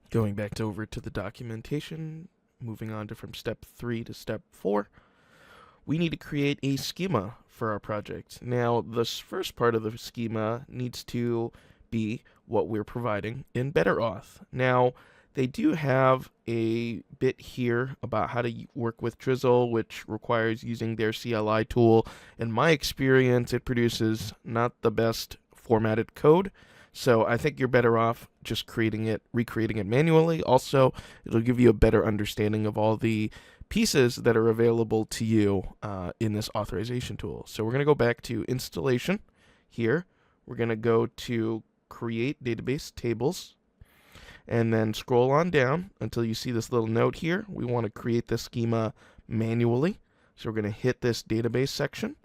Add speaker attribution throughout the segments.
Speaker 1: Going back over to the documentation, moving on from step 3 to step 4, we need to create a schema for our project. Now, this first part of the schema needs to be what we're providing in BetterAuth. Now, they do have a bit here about how to work with Drizzle, which requires using their CLI tool. In my experience, it produces not the best formatted code. So I think you're better off just recreating it manually. Also, it'll give you a better understanding of all the pieces that are available to you in this authorization tool. So we're going to go back to installation here. We're going to go to create database tables and then scroll on down until you see this little note here. We want to create the schema manually. So we're going to hit this database section.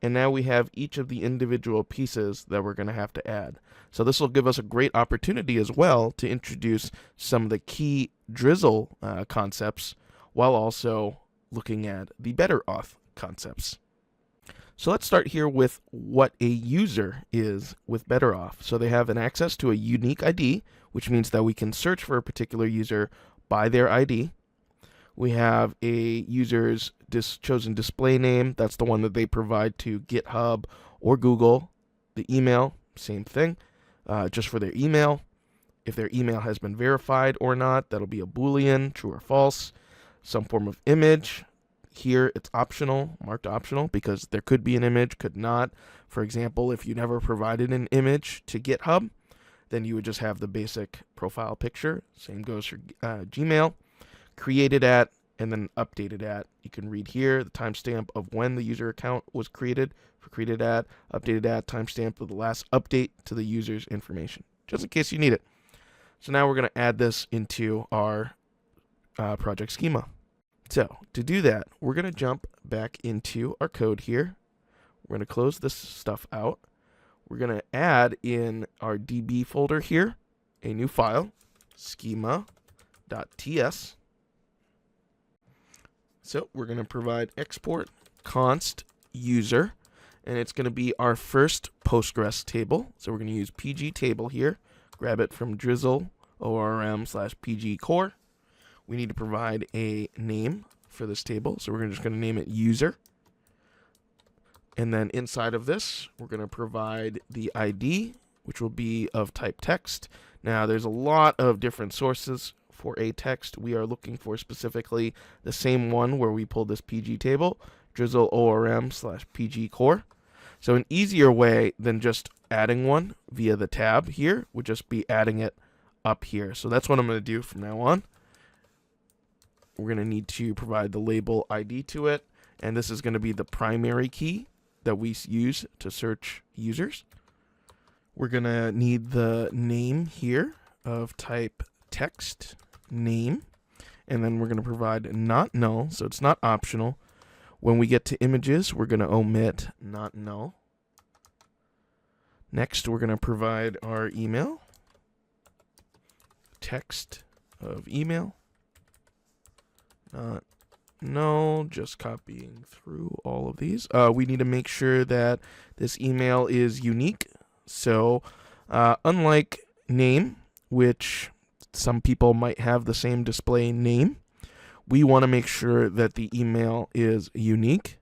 Speaker 1: And now we have each of the individual pieces that we're going to have to add. So this will give us a great opportunity as well to introduce some of the key Drizzle concepts while also looking at the BetterAuth concepts. So let's start here with what a user is with BetterAuth. So they have an access to a unique ID, which means that we can search for a particular user by their ID. We have a user's chosen display name. That's the one that they provide to GitHub or Google. The email, same thing, just for their email. If their email has been verified or not, that'll be a Boolean, true or false. Some form of image. Here it's optional, marked optional, because there could be an image, could not. For example, if you never provided an image to GitHub, then you would just have the basic profile picture. Same goes for Gmail. Created at, and then updated at. You can read here the timestamp of when the user account was created, for created at, updated at, timestamp of the last update to the user's information, just in case you need it. So now we're going to add this into our project schema. So to do that, we're going to jump back into our code here. We're going to close this stuff out. We're going to add in our DB folder here a new file, schema.ts. So we're going to provide export const user, and it's going to be our first Postgres table. So we're going to use pg table here, grab it from Drizzle orm/pg core. We need to provide a name for this table, so we're just going to name it user. And then inside of this, we're going to provide the ID, which will be of type text. Now, there's a lot of different sources for a text. We are looking for specifically the same one where we pulled this PG table, Drizzle orm/pg core. So an easier way than just adding one via the tab here would just be adding it up here. So that's what I'm going to do from now on. We're going to need to provide the label ID to it, and this is going to be the primary key that we use to search users. We're going to need the name here of type text name, and then we're going to provide not null, so it's not optional. When we get to images, we're going to omit not null. Next, we're going to provide our email, text of email, not null, just copying through all of these. We need to make sure that this email is unique. So unlike name, which some people might have the same display name, we want to make sure that the email is unique.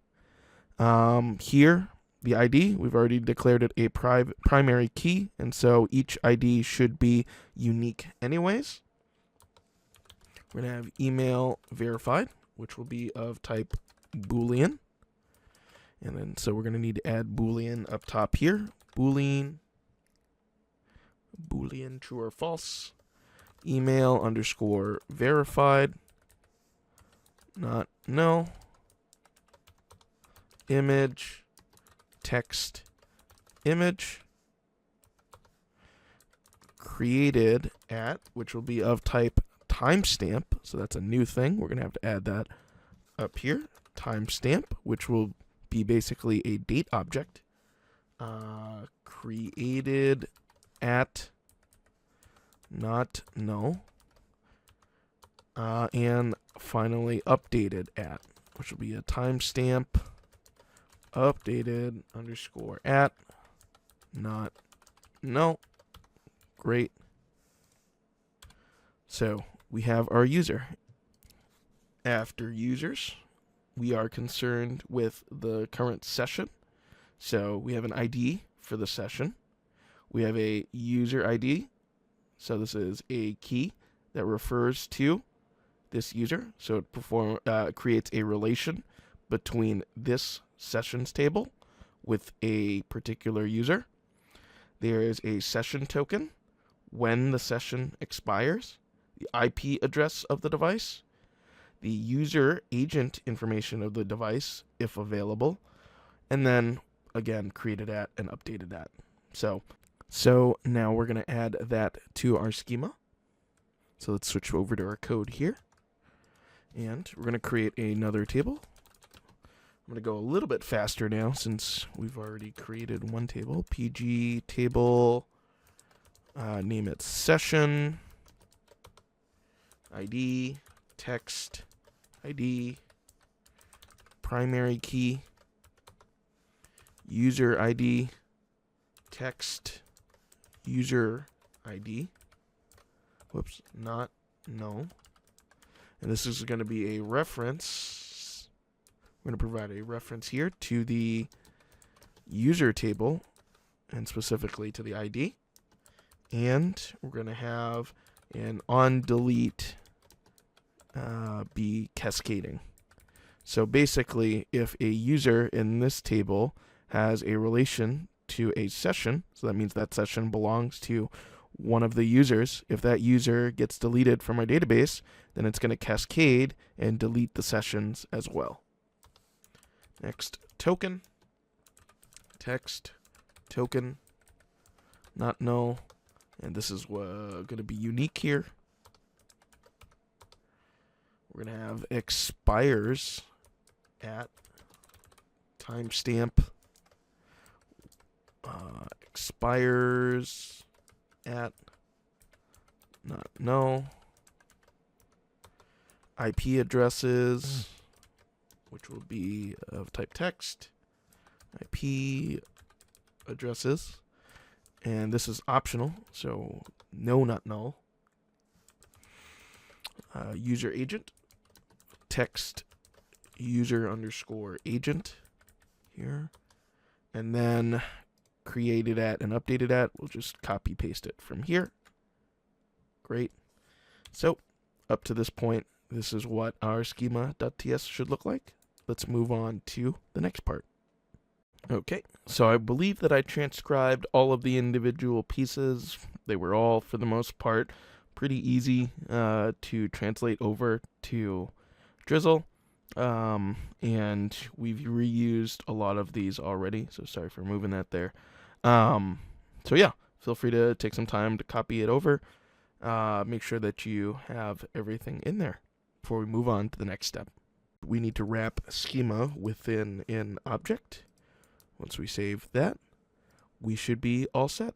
Speaker 1: Here, the ID, we've already declared it a primary key, and so each ID should be unique anyways. We're going to have email verified, which will be of type Boolean. And then, so we're going to need to add Boolean up top here. Boolean true or false. Email underscore verified, not null. Image, text, image. Created at, which will be of type timestamp, so that's a new thing. We're going to have to add that up here. Timestamp, which will be basically a date object. Created at, not null. And finally, updated at, which will be a timestamp, updated underscore at, not null. Great. So we have our user. After users, we are concerned with the current session. So we have an ID for the session. We have a user ID. So this is a key that refers to this user. So it creates a relation between this sessions table with a particular user. There is a session token when the session expires, the IP address of the device, the user agent information of the device, if available, and then, again, created at and updated at. So now we're going to add that to our schema. So let's switch over to our code here. And we're going to create another table. I'm going to go a little bit faster now since we've already created one table. PG table, name it session, ID, text, ID, primary key, user ID, text, user ID. Whoops, not no. And this is going to be a reference. We're going to provide a reference here to the user table and specifically to the ID. And we're going to have an onDelete be cascading. So basically, if a user in this table has a relation to a session, so that means that session belongs to one of the users. If that user gets deleted from our database, then it's going to cascade and delete the sessions as well. Next, token, text, token, not null, and this is going to be unique here. We're going to have expires at timestamp, expires at not null, IP addresses, which will be of type text, IP addresses, and this is optional, so no, not null. User agent, text user underscore agent here, and then created at and updated at, we'll just copy paste it from here. Great. So up to this point, this is what our schema.ts should look like. Let's move on to the next part. Okay, so I believe that I transcribed all of the individual pieces. They were all, for the most part, pretty easy to translate over to Drizzle. And we've reused a lot of these already, so sorry for moving that there. So yeah, feel free to take some time to copy it over. Make sure that you have everything in there before we move on to the next step. We need to wrap schema within an object. Once we save that, we should be all set.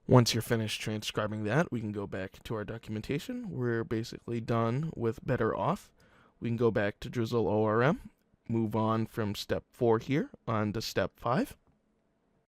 Speaker 1: Once you're finished transcribing that, we can go back to our documentation. We're basically done with better Auth. We can go back to Drizzle ORM, move on from step 4 here on to step 5.